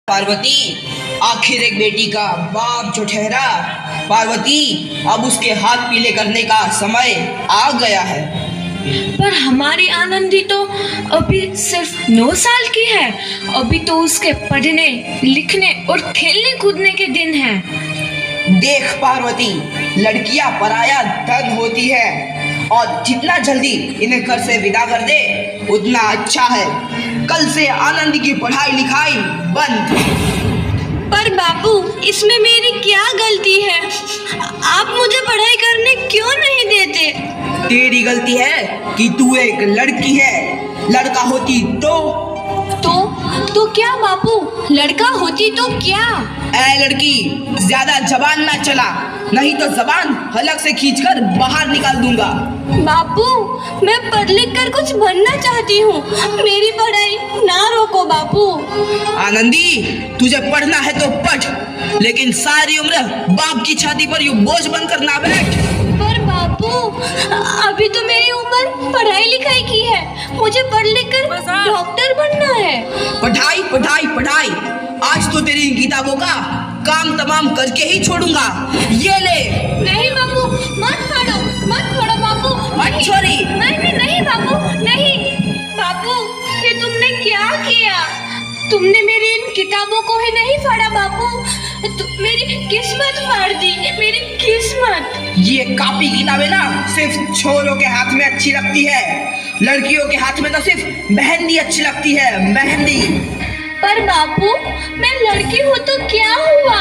पार्वती, आखिर एक बेटी का बाप जो ठहरा। पार्वती, अब उसके हाथ पीले करने का समय आ गया है। पर हमारी आनंदी तो अभी सिर्फ 9 साल की है। अभी तो उसके पढ़ने लिखने और खेलने कूदने के दिन हैं। देख पार्वती, लड़कियां पराया धन होती है और जितना जल्दी इन्हें घर से विदा कर दे उतना अच्छा है। कल से आनंद की पढ़ाई लिखाई बंद। पर बापू, इसमें मेरी क्या गलती है? आप मुझे पढ़ाई करने क्यों नहीं देते? तेरी गलती है कि तू एक लड़की है। लड़का होती तो क्या बापू? लड़का होती तो क्या? ऐ लड़की, ज्यादा जबान ना चला, नहीं तो जबान हलक से खींचकर बाहर निकाल दूंगा। बापू, मैं पढ़ लिख कर कुछ बनना चाहती हूँ। मेरी पढ़ाई ना रोको बापू। आनंदी, तुझे पढ़ना है तो पढ़, लेकिन सारी उम्र बाप की छाती पर यूं बोझ बनकर ना बैठ। पर बापू, अभी तो मेरी उम्र पढ़ाई लिखाई की है। मुझे पढ़ लिख कर डॉक्टर बनना है। पढ़ाई पढ़ाई पढ़ाई, आज तो तेरी इन किताबों का काम तमाम करके ही छोड़ूंगा। ये ले। नहीं बापू, मत फाड़ो बापू। मत छोड़ी। नहीं बापू, नहीं। बापू, ये तुमने क्या किया? तुमने मेरी इन किताबों को ही नहीं फाड़ा बापू, मेरी किस्मत फाड़ दी, मेरी किस्मत। ये कॉपी किताबें ना सिर्फ छोरों के हाथ में अच्छी लगती है, लड़कियों के हाथ में तो सिर्फ मेहंदी अच्छी लगती है, मेहंदी। पर बापू, मैं लड़की हूँ तो क्या हुआ?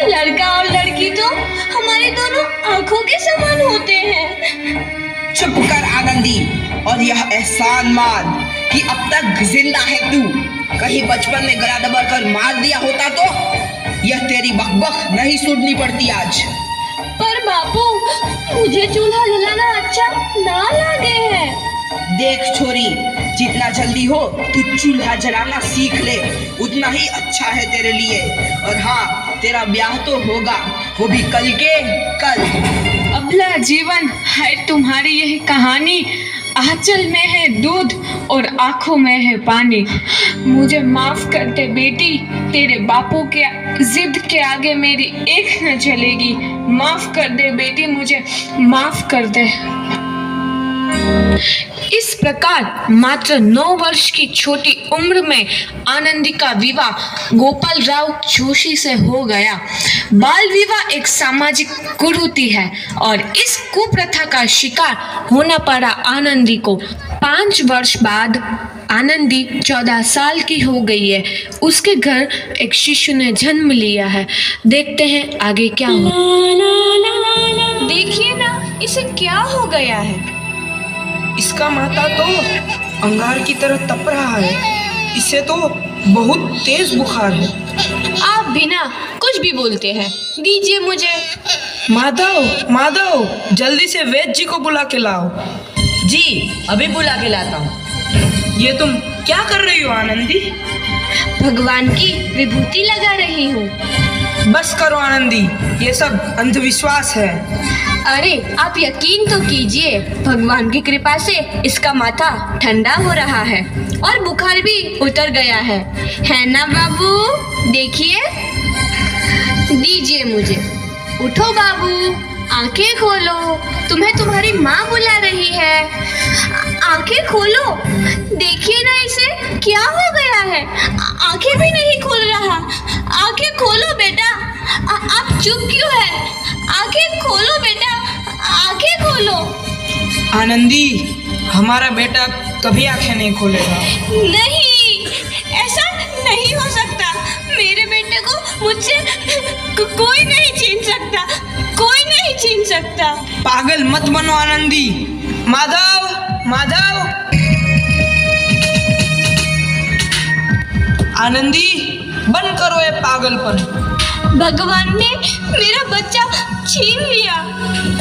लड़का और लड़की तो हमारे दोनों आंखों के समान होते हैं। चुप कर आनंदी, और यह एहसान मान कि अब तक जिंदा है तू। कहीं बचपन में गला दबाकर मार दिया होता तो यह तेरी बकबक नहीं सुननी पड़ती आज। पर बापू, मुझे चूल्हा जलाना अच्छा ना लगे है। देख छोरी, जितना जल्दी हो तू चूल्हा जलाना सीख ले, उतना ही अच्छा है तेरे लिए। और हाँ, तेरा ब्याह तो होगा, वो भी कल के कल। अबला जीवन है तुम्हारी यही कहानी। आंचल में है दूध और आंखों में है पानी। मुझे माफ कर दे बेटी, तेरे बापू के जिद के आगे मेरी एक न चलेगी। माफ कर दे बेटी, मुझे माफ कर दे। इस प्रकार मात्र 9 वर्ष की छोटी उम्र में आनंदी का विवाह गोपाल राव जोशी से हो गया। बाल विवाह एक सामाजिक कुरीति है और इस कुप्रथा का शिकार होना पड़ा आनंदी को। 5 वर्ष बाद आनंदी 14 साल की हो गई है। उसके घर एक शिशु ने जन्म लिया है। देखते हैं आगे क्या हो। देखिए ना, इसे क्या हो गया है? इसका माथा तो अंगार की तरह तप रहा है। इसे तो बहुत तेज बुखार है। आप बिना कुछ भी बोलते हैं, दीजिए मुझे। माधव, जल्दी से वैद्य जी को बुला के लाओ। जी, अभी बुला के लाता हूँ। ये तुम क्या कर रही हो आनंदी? भगवान की विभूति लगा रही हूँ। बस करो आनंदी, ये सब अंधविश्वास है। अरे आप यकीन तो कीजिए, भगवान की कृपा से इसका माथा ठंडा हो रहा है और बुखार भी उतर गया है ना बाबू? देखिए, दीजिए मुझे। उठो बाबू, आंखें खोलो, तुम्हें तुम्हारी माँ बुला रही है। आंखें खोलो, देखिए ना इसे क्या हो गया है। आंखें भी नहीं खोल रहा। आंखें खोलो बेटा। आप चुप क्यों है? आंखें खोलो बेटा, आंखें खोलो। आनंदी, हमारा बेटा कभी आंखें नहीं खोलेगा। नहीं, ऐसा नहीं हो सकता। मेरे बेटे को मुझसे कोई नहीं छीन सकता, कोई नहीं छीन सकता। पागल मत बनो आनंदी। माधव, आनंदी, बंद करो ये पागलपन। भगवान ने मेरा बच्चा छीन लिया।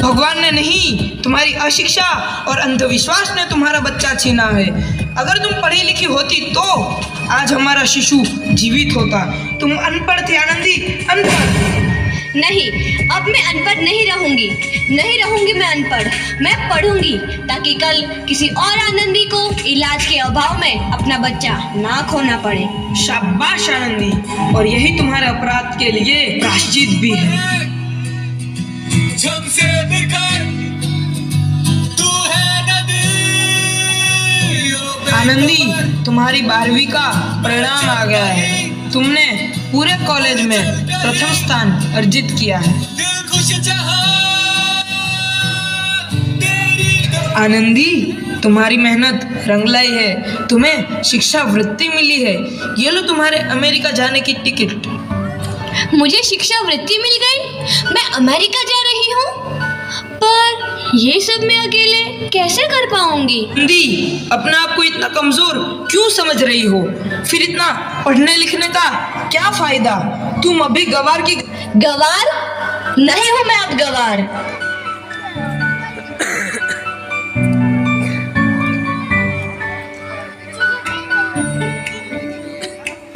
भगवान ने नहीं, तुम्हारी अशिक्षा और अंधविश्वास ने तुम्हारा बच्चा छीना है। अगर तुम पढ़ी लिखी होती तो आज हमारा शिशु जीवित होता। तुम अनपढ़ थे आनंदी, अनपढ़। नहीं, अब मैं अनपढ़ नहीं रहूंगी मैं अनपढ़। मैं पढ़ूंगी ताकि कल किसी और आनंदी को इलाज के अभाव में अपना बच्चा ना खोना पड़े। शाबाश आनंदी, और यही तुम्हारे अपराध के लिए प्रायश्चित भी है। आनंदी, तुम्हारी 12वीं का परिणाम आ गया है। तुमने पूरे कॉलेज में प्रथम स्थान अर्जित किया है। आनंदी, तुम्हारी मेहनत रंग लाई है। तुम्हें शिक्षा वृत्ति मिली है। ये लो तुम्हारे अमेरिका जाने की टिकट। मुझे शिक्षा वृत्ति मिल गई, मैं अमेरिका जा रही हूँ। पर ये सब मैं अकेले कैसे कर पाऊंगी? आनंदी, अपने आप को इतना कमजोर क्यों समझ रही हो? फिर इतना पढ़ने लिखने का क्या फायदा? तुम अभी गवार की गवार नहीं हूँ मैं अब गवार।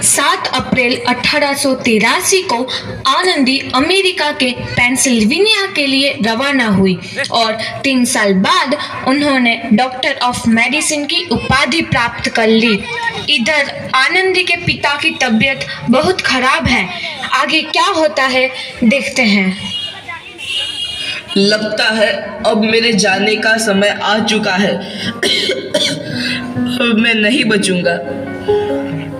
7 अप्रैल 1883 को आनंदी अमेरिका के पेंसिल्वेनिया के लिए रवाना हुई और 3 साल बाद उन्होंने डॉक्टर ऑफ मेडिसिन की उपाधि प्राप्त कर ली। इधर आनंदी के पिता की तबीयत बहुत खराब है। आगे क्या होता है देखते हैं। लगता है अब मेरे जाने का समय आ चुका है। मैं नहीं बचूंगा।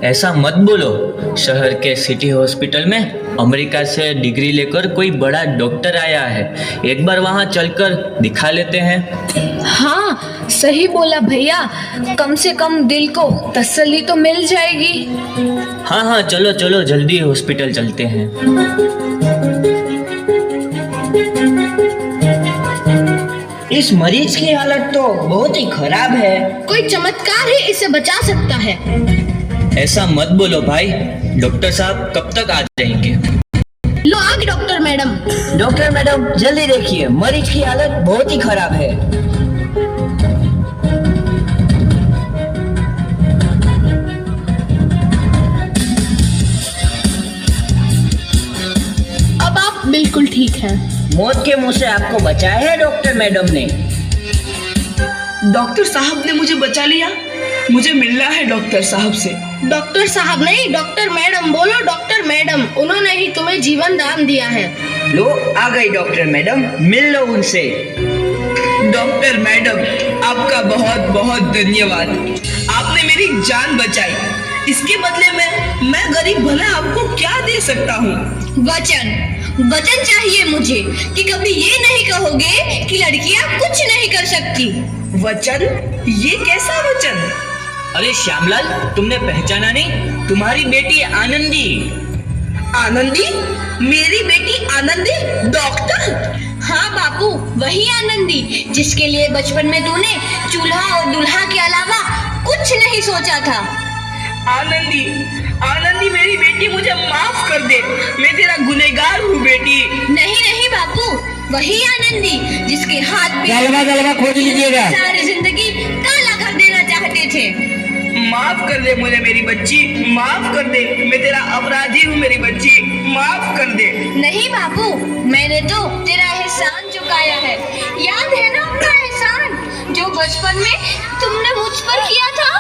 ऐसा मत बोलो। शहर के सिटी हॉस्पिटल में अमेरिका से डिग्री लेकर कोई बड़ा डॉक्टर आया है। एक बार वहाँ चलकर दिखा लेते हैं। हाँ, सही बोला भैया। कम से कम दिल को तसल्ली तो मिल जाएगी। हाँ, चलो चलो जल्दी हॉस्पिटल चलते हैं। इस मरीज की हालत तो बहुत ही खराब है। कोई चमत्कार ही इसे बचा सकता है। ऐसा मत बोलो भाई। डॉक्टर साहब कब तक आ जाएंगे? लो आ गए डॉक्टर मैडम। डॉक्टर मैडम जल्दी देखिए, मरीज की हालत बहुत ही खराब है। अब आप बिल्कुल ठीक हैं। मौत के मुंह से आपको बचाया है डॉक्टर मैडम ने। डॉक्टर साहब ने मुझे बचा लिया। मुझे मिलना है डॉक्टर साहब से। डॉक्टर साहब नहीं, डॉक्टर मैडम बोलो। डॉक्टर मैडम, उन्होंने ही तुम्हें जीवन दान दिया है। लो आ गई डॉक्टर मैडम, मिल लो उनसे। डॉक्टर मैडम, आपका बहुत बहुत धन्यवाद। आपने मेरी जान बचाई। इसके बदले में मैं गरीब भला आपको क्या दे सकता हूँ? वचन चाहिए मुझे कि कभी ये नहीं कहोगे कि लड़कियां कुछ नहीं कर सकती। वचन? ये कैसा वचन? अरे श्यामलाल, तुमने पहचाना नहीं? तुम्हारी बेटी आनंदी। आनंदी? मेरी बेटी आनंदी डॉक्टर? हाँ बापू, वही आनंदी जिसके लिए बचपन में तूने चूल्हा और दूल्हा के अलावा कुछ नहीं सोचा था। आनंदी, आनंदी मेरी बेटी, मुझे माफ कर दे। मैं तेरा गुनहगार हूँ बेटी। नहीं बापू, वही आनंदी जिसके हाथ पे जलवा खोज लीजिएगा। सारी जिंदगी काला कर देना चाहते थे। माफ कर दे मुझे मेरी बच्ची, माफ कर दे। मैं तेरा अपराधी हूँ मेरी बच्ची, माफ कर दे। नहीं बापू, मैंने तो तेरा एहसान चुकाया है। याद है ना अपना एहसान जो बचपन में तुमने मुझ पर किया था?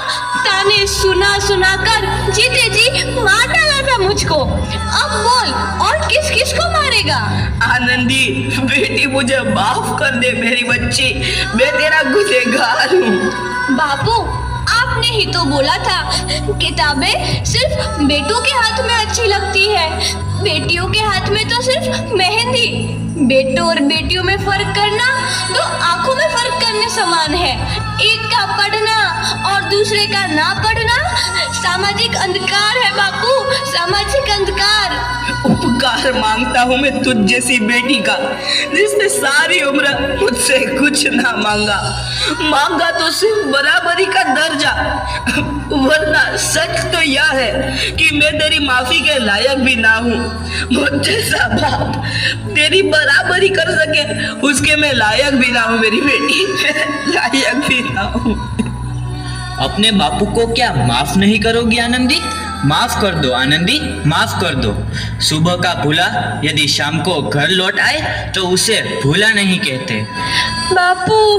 ताने सुना कर जीते जी मार डाला था मुझको। अब बोल, और किस किस को मारेगा? आनंदी बेटी, मुझे माफ कर दे मेरी बच्ची। मैं तेरा गुनहगार हूँ। बापू, आपने ही तो बोला था किताबें सिर्फ बेटों के हाथ में अच्छी लगती है, बेटियों के हाथ में तो सिर्फ मेहंदी। बेटों और बेटियों में फर्क करना तो आंखों में फर्क करने समान है। एक का पढ़ना और दूसरे का ना पढ़ना सामाजिक अंधकार है बापू, सामाजिक अंधकार। उपकार मांगता हूँ मैं तुझ जैसी बेटी का, जिसने सारी उम्र मुझसे कुछ ना मांगा तो सिर्फ बराबरी का दर्जा। वरना सच तो यह है कि मैं तेरी माफी के लायक भी ना हूँ। मुझ जैसा बाप तेरी बराबरी कर सके उसके मैं लायक भी ना हूँ मेरी बेटी, लायक भी ना हूँ। अपने बापू को क्या माफ नहीं करोगी आनंदी? माफ कर दो आनंदी, माफ कर दो। सुबह का भूला यदि शाम को घर लौट आए तो उसे भूला नहीं कहते। बापू।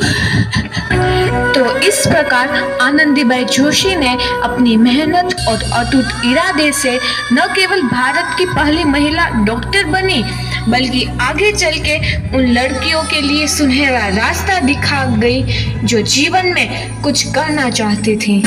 तो इस प्रकार आनंदीबाई जोशी ने अपनी मेहनत और अटूट इरादे से न केवल भारत की पहली महिला डॉक्टर बनी, बल्कि आगे चल के उन लड़कियों के लिए सुनहरा रास्ता दिखा गई जो जीवन में कुछ करना चाहती थी।